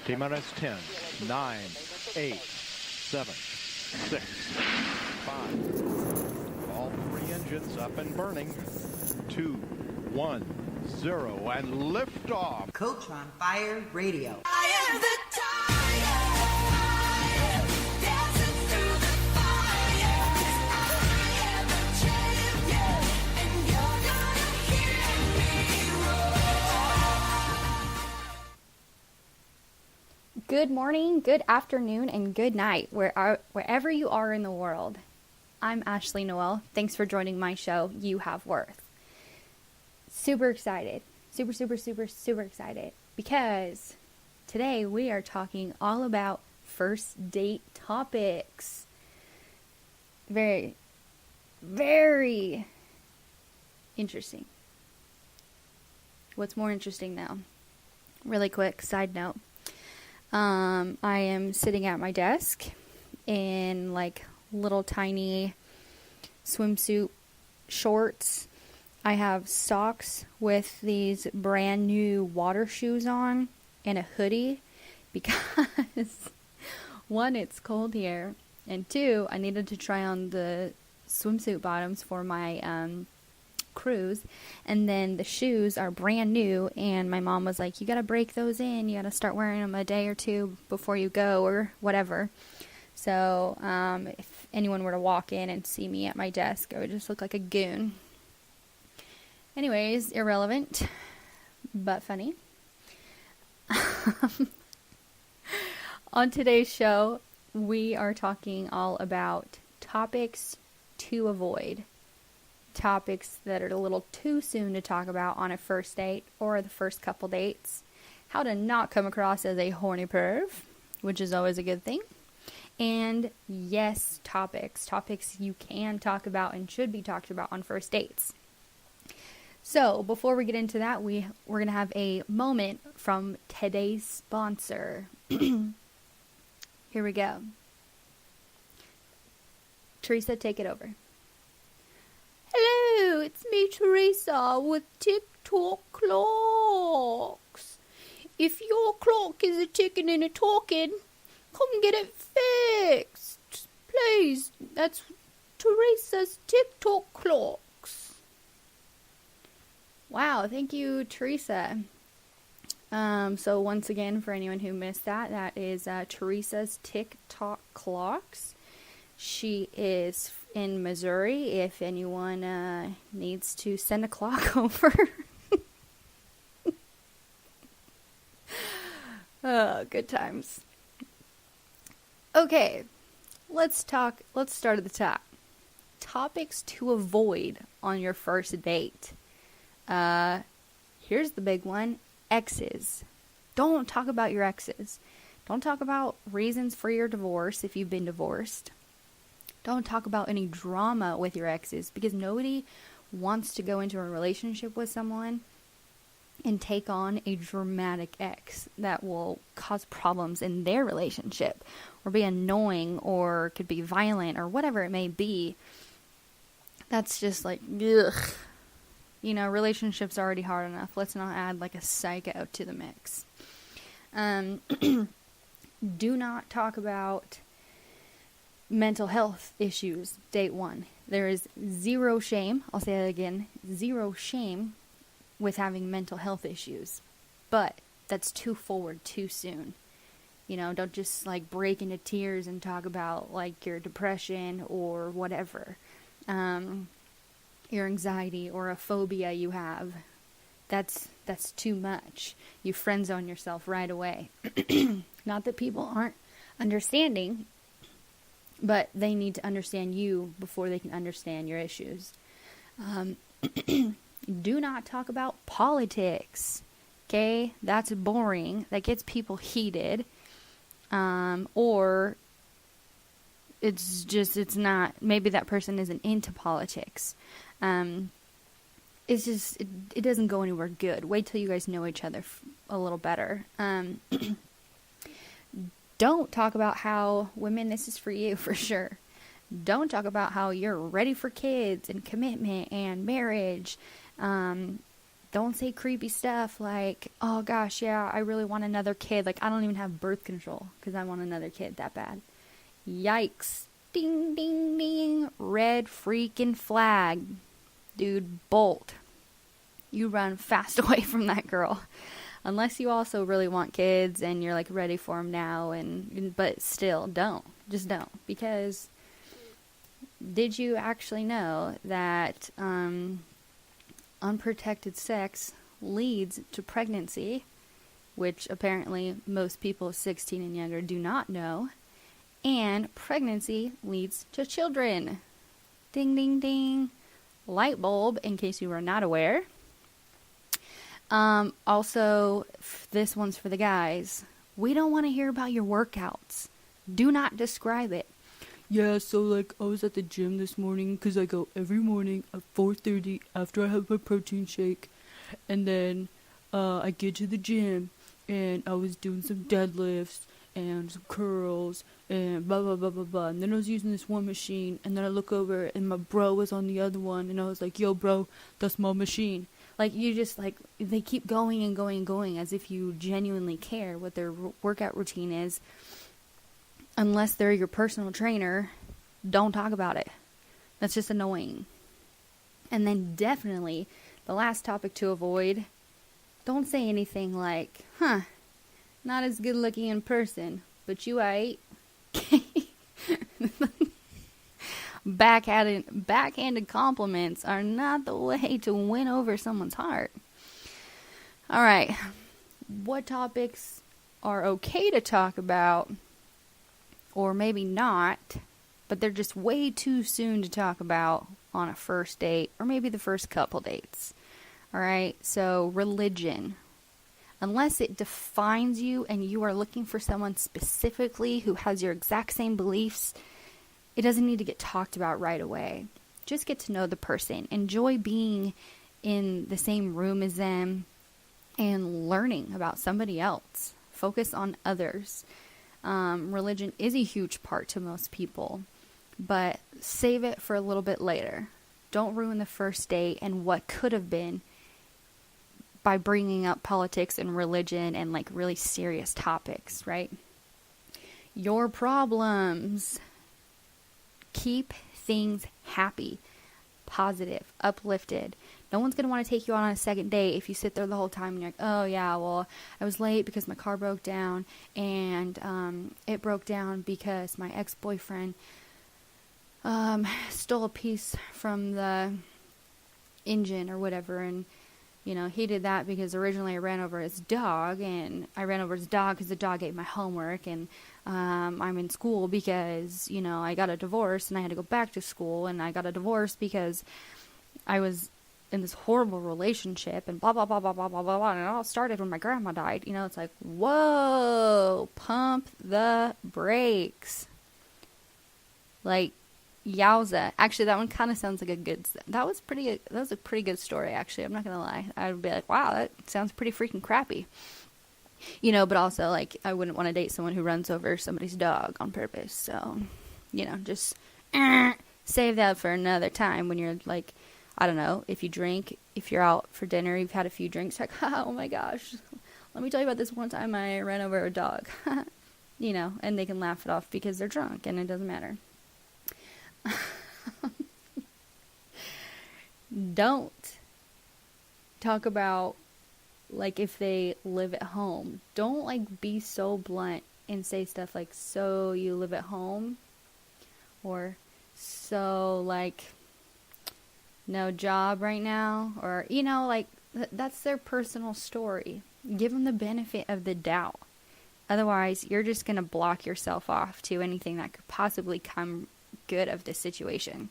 T-minus 10, 9, 8, 7, 6, 5. All three engines up and burning. 2, 1, 0, and liftoff. Coach on Fire Radio. I am the tire, dancing through the fire. I am the champion, and you're gonna hear me roar. Good morning, good afternoon, and good night, wherever you are in the world. I'm Ashley Noel. Thanks for joining my show, You Have Worth. Super excited. Super excited. Because today we are talking all about first date topics. Very, very interesting. What's more interesting though? Really quick side note. I am sitting at my desk in like little tiny swimsuit shorts. I have socks with these brand new water shoes on and a hoodie because one, it's cold here, and two, I needed to try on the swimsuit bottoms for my cruise, and then the shoes are brand new, and my mom was like, you gotta break those in, you gotta start wearing them a day or two before you go or whatever. So if anyone were to walk in and see me at my desk, I would just look like a goon. Anyways, irrelevant, but funny. On today's show, we are talking all about topics to avoid. Topics that are a little too soon to talk about on a first date or the first couple dates. How to not come across as a horny perv, which is always a good thing. And yes, topics you can talk about and should be talked about on first dates. So, before we get into that, we're going to have a moment from today's sponsor. Here we go. Teresa, take it over. Hello, it's me, Teresa, with TikTok clocks. If your clock is a ticking and a talking, come get it fixed. Please, that's Teresa's TikTok clock. Wow, thank you, Teresa. So once again, for anyone who missed that, that is Teresa's TikTok clocks. She is in Missouri. If anyone needs to send a clock over. Oh, good times. Okay, let's start at the top. Topics to avoid on your first date. Here's the big one. Exes. Don't talk about your exes. Don't talk about reasons for your divorce if you've been divorced. Don't talk about any drama with your exes, because nobody wants to go into a relationship with someone and take on a dramatic ex that will cause problems in their relationship or be annoying or could be violent or whatever it may be. That's just like, ugh. You know, relationships are already hard enough. Let's not add like a psycho to the mix. Do not talk about mental health issues, date one. There is zero shame. I'll say that again. Zero shame with having mental health issues. But that's too forward too soon. You know, don't just like break into tears and talk about like your depression or whatever. Your anxiety or a phobia you have. That's too much. You friend zone yourself right away. Not that people aren't understanding, but they need to understand you before they can understand your issues. Do not talk about politics. Okay? That's boring. That gets people heated. Or it's not, maybe that person isn't into politics. It's just, it doesn't go anywhere good. Wait till you guys know each other a little better. Don't talk about how women, this is for you for sure. Don't talk about how you're ready for kids and commitment and marriage. Don't say creepy stuff like, oh gosh, yeah, I really want another kid. Like, I don't even have birth control because I want another kid that bad. Yikes. Ding, ding, ding. Red freaking flag. Dude, bolt. You run fast away from that girl. Unless you also really want kids and you're like ready for them now, but still, don't. Just don't. Because did you actually know that unprotected sex leads to pregnancy, which apparently most people 16 and younger do not know, and pregnancy leads to children. Ding, ding, ding. Light bulb, in case you were not aware. Also, this one's for the guys. We don't want to hear about your workouts. Do not describe it. Yeah, so like I was at the gym this morning because I go every morning at 4:30 after I have my protein shake, and then I get to the gym and I was doing some deadlifts and some curls and blah blah blah blah blah, and then I was using this one machine, and then I look over and my bro was on the other one, and I was like, yo bro, that's my machine. Like, you just, like, they keep going and going and going as if you genuinely care what their workout routine is. Unless they're your personal trainer, don't talk about it. That's just annoying. And then definitely, the last topic to avoid, don't say anything like, not as good looking in person, but you ate. Backhanded compliments are not the way to win over someone's heart. All right. What topics are okay to talk about, or maybe not, but they're just way too soon to talk about on a first date, or maybe the first couple dates? All right. So religion. Unless it defines you and you are looking for someone specifically who has your exact same beliefs, it doesn't need to get talked about right away. Just get to know the person. Enjoy being in the same room as them and learning about somebody else. Focus on others. Religion is a huge part to most people, but save it for a little bit later. Don't ruin the first date and what could have been by bringing up politics and religion and like really serious topics, right? Your problems. Keep things happy, positive, uplifted. No one's going to want to take you on a second date if you sit there the whole time and you're like, oh yeah, well, I was late because my car broke down, and it broke down because my ex-boyfriend stole a piece from the engine or whatever, and you know, he did that because originally I ran over his dog, and I ran over his dog because the dog ate my homework, and I'm in school because, you know, I got a divorce and I had to go back to school, and I got a divorce because I was in this horrible relationship, and blah, blah, blah, blah, blah, blah, blah, blah, and it all started when my grandma died. You know, it's like, whoa, pump the brakes. Like, yowza. Actually, that one kind of sounds like that was a pretty good story, actually. I'm not going to lie. I would be like, wow, that sounds pretty freaking crappy. You know, but also, like, I wouldn't want to date someone who runs over somebody's dog on purpose. So, you know, just save that for another time when you're, like, I don't know, if you drink, if you're out for dinner, you've had a few drinks, like, oh my gosh, let me tell you about this one time I ran over a dog. You know, and they can laugh it off because they're drunk and it doesn't matter. Don't talk about, like, if they live at home. Don't, like, be so blunt and say stuff like, so you live at home? Or, so, like, no job right now? Or, you know, like, that's their personal story. Give them the benefit of the doubt. Otherwise, you're just going to block yourself off to anything that could possibly come good of this situation.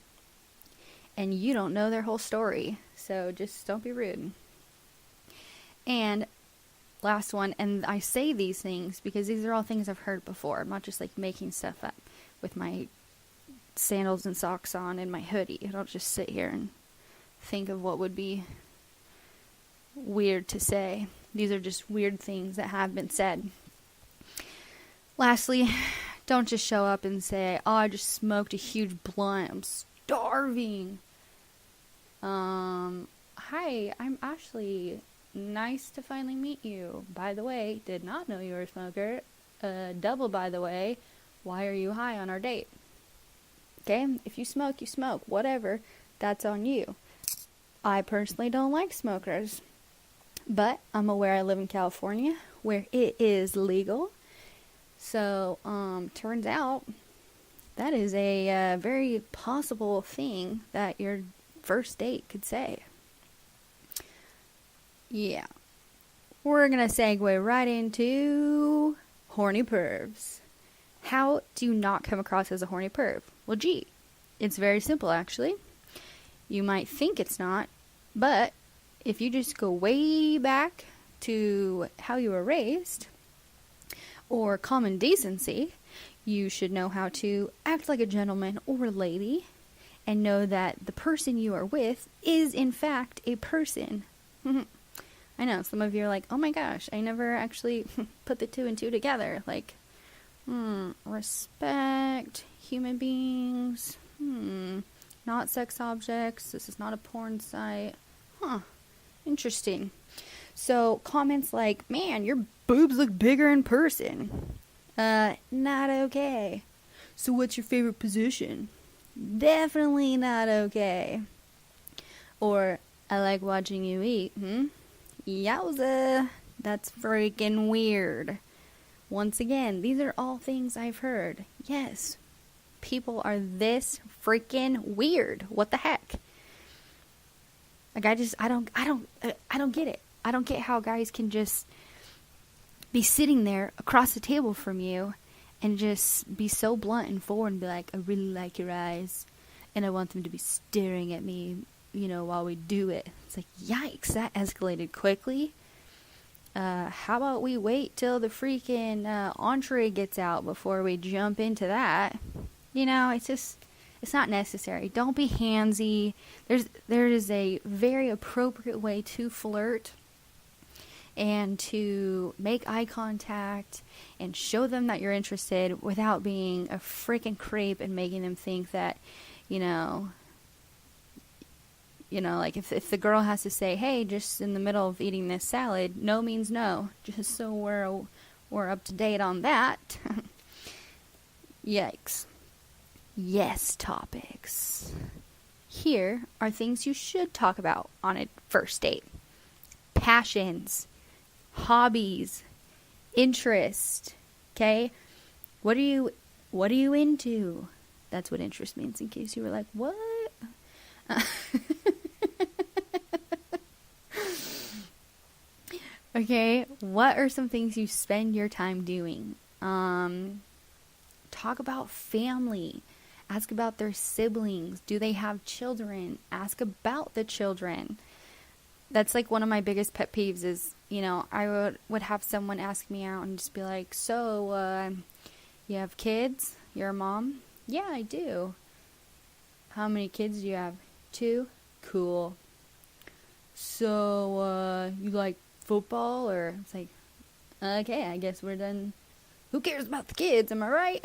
And you don't know their whole story. So just don't be rude. And last one, and I say these things because these are all things I've heard before. I'm not just like making stuff up with my sandals and socks on and my hoodie. I don't just sit here and think of what would be weird to say. These are just weird things that have been said. Lastly, don't just show up and say, oh, I just smoked a huge blunt. I'm starving. hi, I'm Ashley. Nice to finally meet you. By the way, did not know you were a smoker. Double by the way, why are you high on our date? Okay, if you smoke, you smoke. Whatever, that's on you. I personally don't like smokers, but I'm aware I live in California where it is legal. So, turns out that is a very possible thing that your first date could say. Yeah. We're going to segue right into horny pervs. How do you not come across as a horny perv? Well, gee, it's very simple, actually. You might think it's not, but if you just go way back to how you were raised, or common decency, you should know how to act like a gentleman or lady, and know that the person you are with is, in fact, a person. I know, some of you are like, oh my gosh, I never actually put the two and two together. Like, respect, human beings, not sex objects, this is not a porn site. Interesting. So, comments like, man, your boobs look bigger in person. Not okay. So what's your favorite position? Definitely not okay. Or, I like watching you eat, Yowza, that's freaking weird. Once again, these are all things I've heard. Yes, people are this freaking weird. What the heck? Like, I don't get it. I don't get how guys can just be sitting there across the table from you and just be so blunt and forward and be like, I really like your eyes, and I want them to be staring at me, while we do it. It's like, yikes, that escalated quickly. How about we wait till the freaking entree gets out before we jump into that? It's not necessary. Don't be handsy. There is a very appropriate way to flirt and to make eye contact and show them that you're interested without being a freaking creep and making them think that, like if the girl has to say, hey, just in the middle of eating this salad, no means no, just so we're up to date on that. Yikes. Yes, topics. Here are things you should talk about on a first date. Passions, hobbies, interest. Okay? What are you into? That's what interest means, in case you were like, what? Okay, what are some things you spend your time doing? Talk about family. Ask about their siblings. Do they have children? Ask about the children. That's like one of my biggest pet peeves is, I would have someone ask me out and just be like, so, you have kids? You're a mom? Yeah, I do. How many kids do you have? 2? Cool. So, you like football? Or it's like, okay, I guess we're done. Who cares about the kids? Am I right?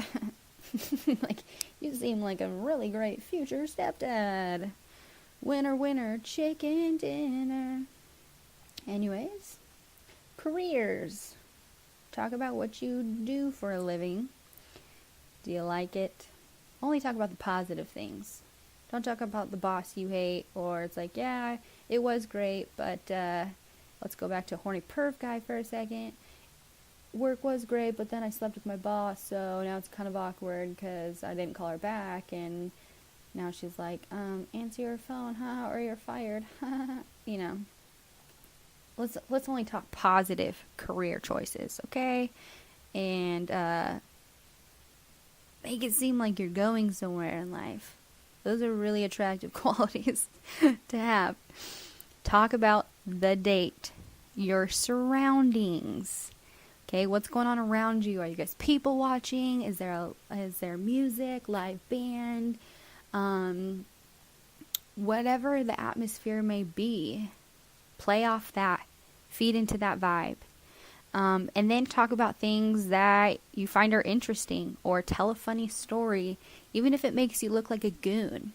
Like, you seem like a really great future stepdad. Winner, winner, chicken dinner. Anyways, careers. Talk about what you do for a living. Do you like it? Only talk about the positive things. Don't talk about the boss you hate, or it's like, yeah, it was great, but let's go back to horny perv guy for a second. Work was great, but then I slept with my boss, so now it's kind of awkward because I didn't call her back, and now she's like, answer your phone, or you're fired. Let's only talk positive career choices, okay? And make it seem like you're going somewhere in life. Those are really attractive qualities to have. Talk about the date, your surroundings. Okay, what's going on around you? Are you guys people watching? Is there music, live band? Whatever the atmosphere may be, play off that. Feed into that vibe. And then talk about things that you find are interesting, or tell a funny story, even if it makes you look like a goon.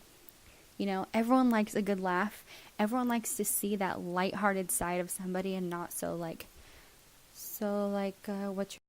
Everyone likes a good laugh. everyone likes to see that lighthearted side of somebody and not so like, what's your